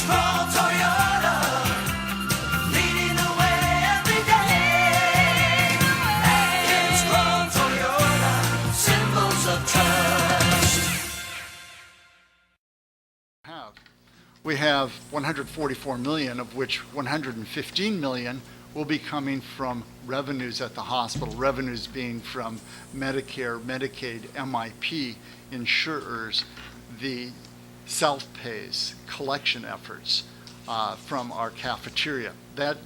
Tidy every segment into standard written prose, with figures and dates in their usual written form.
Scroll Toyota, leading the way every day. And Scroll Toyota, symbols of trust. We have 144 million, of which 115 million will be coming from revenues at the hospital, revenues being from Medicare, Medicaid, MIP, insurers, the self-pays, collection efforts from our cafeteria. That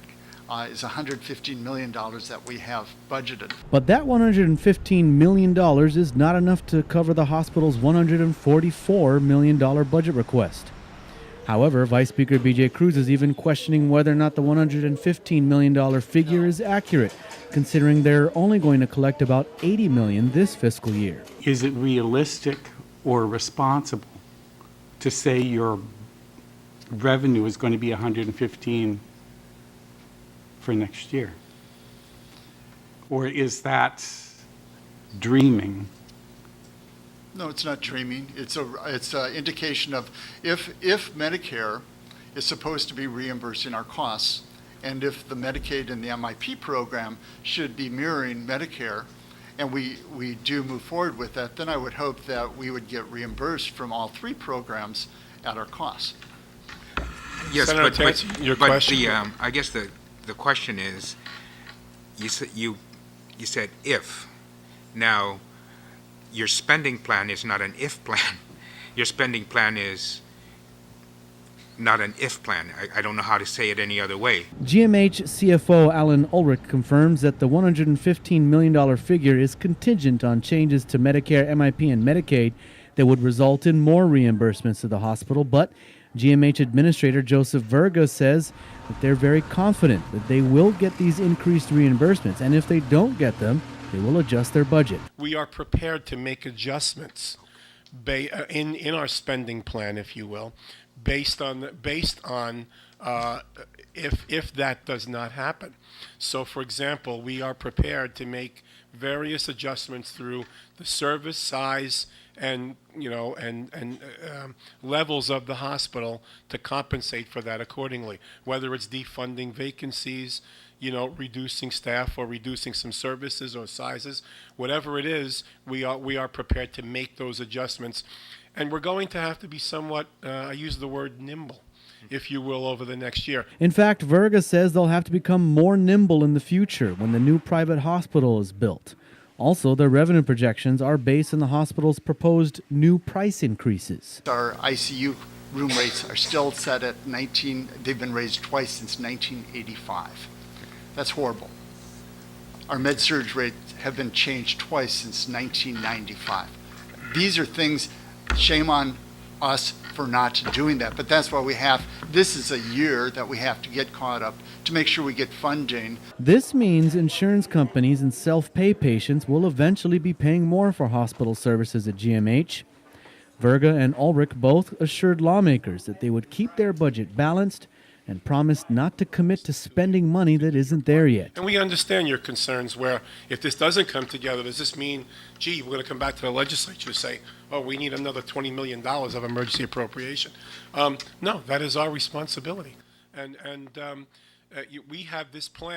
is $115 million that we have budgeted. But that $115 million is not enough to cover the hospital's $144 million budget request. However, Vice Speaker B.J. Cruz is even questioning whether or not the $115 million figure is accurate, considering they're only going to collect about $80 million this fiscal year. Is it realistic or responsible to say your revenue is going to be 115 for next year? Or is that dreaming? No, it's not dreaming. It's an indication of if Medicare is supposed to be reimbursing our costs, and if the Medicaid and the MIP program should be mirroring Medicare, and we do move forward with that, then I would hope that we would get reimbursed from all three programs at our costs. Yes, Senator, but to answer your question. I guess the question is, you said if. Now, your spending plan is not an if plan. Your spending plan is not an if plan. I don't know how to say it any other way. GMH CFO Alan Ulrich confirms that the $115 million figure is contingent on changes to Medicare, MIP, and Medicaid that would result in more reimbursements to the hospital, but GMH Administrator Joseph Verga says that they're very confident that they will get these increased reimbursements, and if they don't get them, they will adjust their budget. We are prepared to make adjustments in our spending plan, if you will, based on if that does not happen. So, for example, we are prepared to make various adjustments through the service size and levels of the hospital to compensate for that accordingly. Whether it's defunding vacancies, reducing staff or reducing some services or sizes, whatever it is, we are prepared to make those adjustments, and we're going to have to be somewhat, I use the word nimble, if you will, over the next year. In fact, Verga says they'll have to become more nimble in the future when the new private hospital is built. Also, their revenue projections are based on the hospital's proposed new price increases. Our ICU room rates are still set at they've been raised twice since 1985. That's horrible. Our med-surg rates have been changed twice since 1995. These are things, shame on us for not doing that, but that's why this is a year that we have to get caught up to make sure we get funding. This means insurance companies and self-pay patients will eventually be paying more for hospital services at GMH. Verga and Ulrich both assured lawmakers that they would keep their budget balanced and promised not to commit to spending money that isn't there yet. And we understand your concerns where if this doesn't come together, does this mean, we're going to come back to the legislature and say, oh, we need another $20 million of emergency appropriation? No, that is our responsibility. And we have this plan.